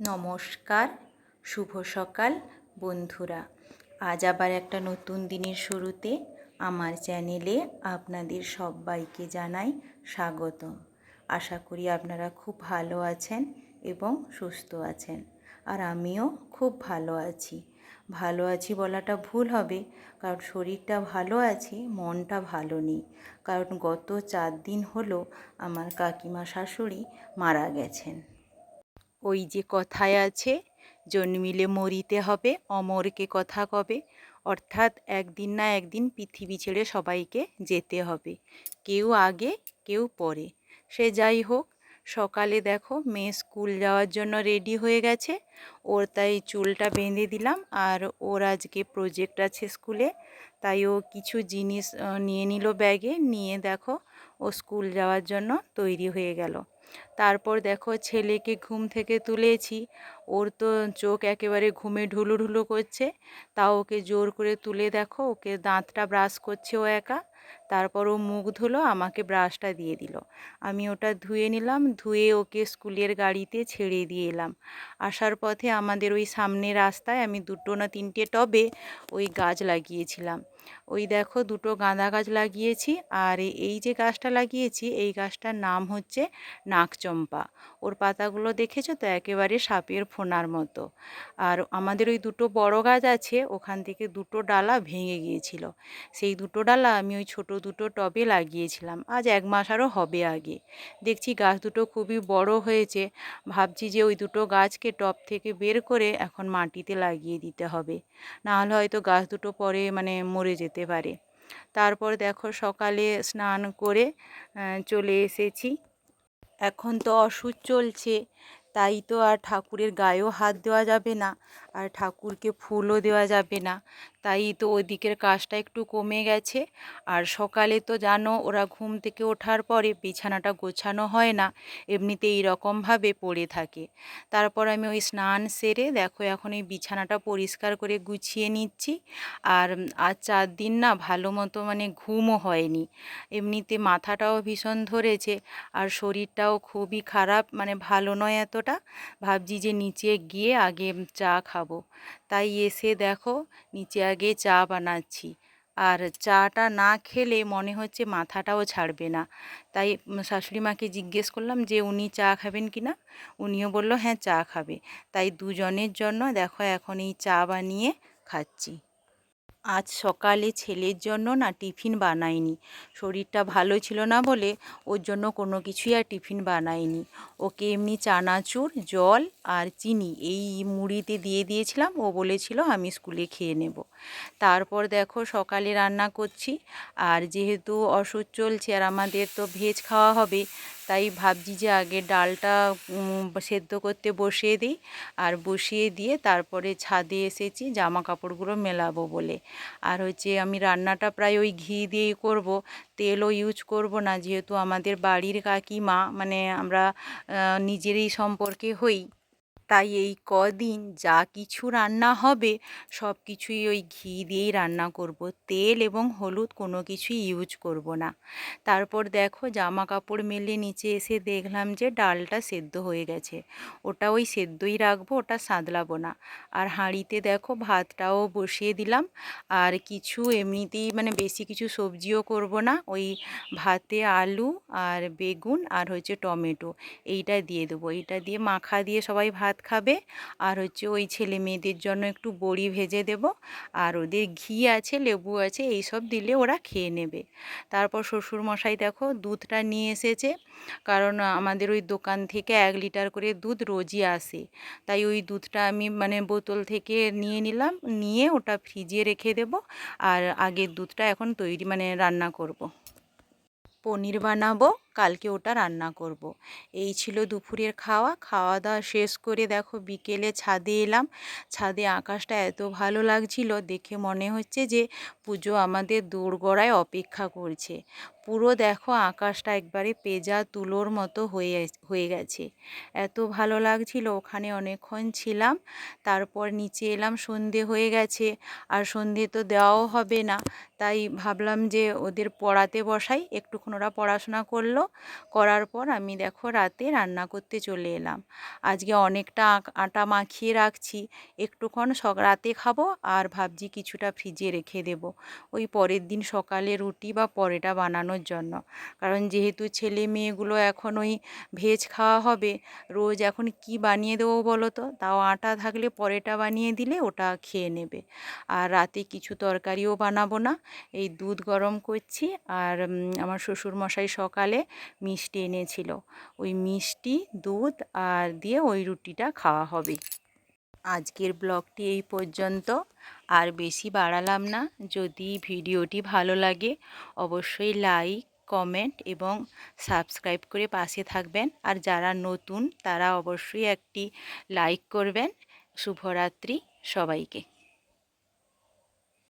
নমস্কার, শুভ সকাল বন্ধুরা। আজ আবার একটা নতুন দিনের শুরুতে আমার চ্যানেলে আপনাদের সবাইকে জানাই স্বাগতম। আশা করি আপনারা খুব ভালো আছেন এবং সুস্থ আছেন, আর আমিও খুব ভালো আছি। ভালো আছি বলাটা ভুল হবে, কারণ শরীরটা ভালো আছে, মনটা ভালো নেই। কারণ গত 4 দিন হলো আমার কাকিমা শাশুড়ি মারা গেছেন। ওই যে কথায় আছে, জন্মিলে মরিতে হবে, অমরকে কথা কবে। অর্থাৎ একদিন না একদিন পৃথিবী ছেড়ে সবাইকে যেতে হবে, কেউ আগে কেউ পরে। সে যাই হোক, সকালে দেখো মেয়ে স্কুল যাওয়ার জন্য রেডি হয়ে গেছে। ওর তাই চুলটা বেঁধে দিলাম, আর ওর আজকে প্রজেক্ট আছে স্কুলে, তাই ও কিছু জিনিস নিয়ে নিল ব্যাগে, নিয়ে দেখো ও স্কুল যাওয়ার জন্য তৈরি হয়ে গেল। তারপর দেখো ছেলেকে ঘুম থেকে তুলেছি, ওর তো চোখ একেবারে ঘুমে ঢুলুঢুলু করছে, তাও ওকে জোর করে তুলে দেখো ওকে দাঁতটা ব্রাশ করছে ও একা। তারপর ও মুখ ধুলো, আমাকে ব্রাশটা দিয়ে দিল। আমি ওটা ধুয়ে নিলাম, ধুয়ে ওকে স্কুলের গাড়িতে ছেড়ে দিয়ে এলাম। আসার পথে আমাদের ওই সামনের রাস্তায় আমি 2 না 3টে টবে ওই গাছ লাগিয়েছিলাম। ওই দেখো 2টো গাঁদা গাছ লাগিয়েছি, আর এই যে গাছটা লাগিয়েছি এই গাছটার নাম হচ্ছে নাকচম্পা। ওর পাতাগুলো দেখেছো তো, একেবারে সাপের ফোনার মতো। আর আমাদের ওই 2টো বড় গাছ আছে, ওখান থেকে 2টো ডালা ভেঙে গিয়েছিল। সেই 2টো ডালা আমি ওই ছোট 2টো টবে লাগিয়েছিলাম, আজ 1 মাস আরও হবে আগে। দেখছি গাছ দুটো খুবই বড় হয়েছে, ভাবছি যে ওই 2টো গাছকে টব থেকে বের করে এখন মাটিতে লাগিয়ে দিতে হবে, নাহলে হয়তো গাছ দুটো পরে মরে যেতে পারে। তারপর দেখো সকালে স্নান করে চলে এসেছি। এখন তো অসুচ চলছে, তাই তো আর ঠাকুরের গায়েও হাত দেওয়া যাবে না, আর ঠাকুরকে ফুলও দেওয়া যাবে না। তাই তো ওদিকের কাজটা একটু কমে গেছে। আর সকালে তো জানো ওরা ঘুম থেকে ওঠার পরে বিছানাটা গোছানো হয় না, এমনিতে এইরকমভাবে পড়ে থাকে। তারপর আমি ওই স্নান সেরে দেখো এখন এই বিছানাটা পরিষ্কার করে গুছিয়ে নিচ্ছি। আর আজ 4 দিন না ভালো মতো ঘুমও হয়নি, এমনিতে মাথাটাও ভীষণ ধরেছে, আর শরীরটাও খুবই খারাপ, ভালো নয় এতটা। ভাবছি যে নিচে গিয়ে আগে চা খাবো, তাই এসে দেখো নিচে আগে চা বানাচ্ছি। আর চাটা না খেলে মনে হচ্ছে মাথাটাও ছাড়বে না। তাই শাশুড়ি মাকে জিজ্ঞেস করলাম যে উনি চা খাবেন কি না, উনিও বললো হ্যাঁ চা খাবে। তাই দুজনের জন্য দেখো এখন এই চা বানিয়ে খাচ্ছি। আজ সকালে ছেলের জন্য না টিফিন বানাইনি, শরীরটা ভালো ছিল না বলে ওর জন্য কোনো কিছুই আর টিফিন বানাইনি। ওকে এমনি চানাচুর, জল আর চিনি এই মুড়িতে দিয়ে দিয়েছিলাম, ও বলেছিল আমি স্কুলে খেয়ে নেব। তারপর দেখো সকালে রান্না করছি, আর যেহেতু অসুচ চলছে আর আমাদের তো ভেজ খাওয়া হবে, তাই ভাবছি যে আগে ডালটা সেদ্ধ করতে বসিয়ে দিই। আর বসিয়ে দিয়ে তারপরে ছাদে এসেছি জামা কাপড়গুলো মেলাবো বলে। আর হচ্ছে আমি রান্নাটা প্রায় ওই ঘি দিয়েই করব, তেলও ইউজ করব না, যেহেতু আমাদের বাড়ির কাকিমা আমরা নিজেরই সম্পর্কে হই। তাই এই কদিন যা কিছু রান্না হবে সব কিছুই ওই ঘি দিয়েই রান্না করব, তেল এবং হলুদ কোনো কিছুই ইউজ করব না। তারপর দেখো জামা কাপড় মেলে নিচে এসে দেখলাম যে ডালটা সেদ্ধ হয়ে গেছে, ওটা ওই সেদ্ধই রাখবো, ওটা সাঁতলাবো না। আর হাঁড়িতে দেখো ভাতটাও বসিয়ে দিলাম। আর কিছু এমনিতেই বেশি কিছু সবজিও করব না, ওই ভাতে আলু আর বেগুন আর হচ্ছে টমেটো এইটা দিয়ে দেবো, এইটা দিয়ে মাখা দিয়ে সবাই ভাত খাবে। আর হচ্ছে ওই ছেলে মেয়েদের জন্য একটু বড়ি ভেজে দেব, আর ওদের ঘি আছে, লেবু আছে, এই সব দিলে ওরা খেয়ে নেবে। তারপর শ্বশুরমশাই দেখো দুধটা নিয়ে এসেছে, কারণ আমাদের ওই দোকান থেকে 1 লিটার করে দুধ রোজই আসে। তাই ওই দুধটা আমি বোতল থেকে নিয়ে নিলাম, নিয়ে ওটা ফ্রিজে রেখে দেব। আর আগের দুধটা এখন তৈরি রান্না করব। পনির বানাবো, কালকে ওটা রান্না করব। এই ছিল দুপুরের খাওয়া। খাওয়া দাওয়া শেষ করে দেখো বিকেলে ছাদে এলাম। ছাদে আকাশটা এত ভালো লাগছিল, দেখে মনে হচ্ছে যে পুজো আমাদের দোরগোড়ায় অপেক্ষা করছে। পুরো দেখো আকাশটা একবারে পেঁজা তুলোর মতো হয়ে গেছে, এত ভালো লাগছিল। ওখানে অনেকক্ষণ ছিলাম, তারপর নিচে এলাম, সন্ধে হয়ে গেছে, আর সন্ধে তো দেওয়াও হবে না, তাই ভাবলাম যে ওদের পড়াতে বসাই, একটুক্ষণ ওরা পড়াশোনা করলো, করার পর আমি দেখো রাতে রান্না করতে চলে এলাম। আজকে অনেকটা আটা মাখিয়ে রাখছি, একটুক্ষণ রাতে খাবো আর ভাবছি কিছুটা ফ্রিজে রেখে দেব ওই পরের দিন সকালে রুটি বা পরোটা বানানোর জন্য। কারণ যেহেতু ছেলে মেয়েগুলো এখন ওই ভেজ খাওয়া হবে, রোজ এখন কি বানিয়ে দেবো বলো তো? তাও আটা থাকলে পরোটা বানিয়ে দিলে ওটা খেয়ে নেবে। আর রাতে কিছু তরকারিও বানাবো না, এই দুধ গরম করছি। আর আমার শ্বশুরমশাই সকালে মিষ্টি এনেছিল, ওই মিষ্টি দুধ আর দিয়ে ওই রুটিটা খাওয়া হবে। আজকের ব্লগটি এই পর্যন্ত, আর বেশি বাড়ালাম না। যদি ভিডিওটি ভালো লাগে অবশ্যই লাইক, কমেন্ট এবং সাবস্ক্রাইব করে পাশে থাকবেন। আর যারা নতুন তারা অবশ্যই একটি লাইক করবেন। শুভরাত্রি সবাইকে।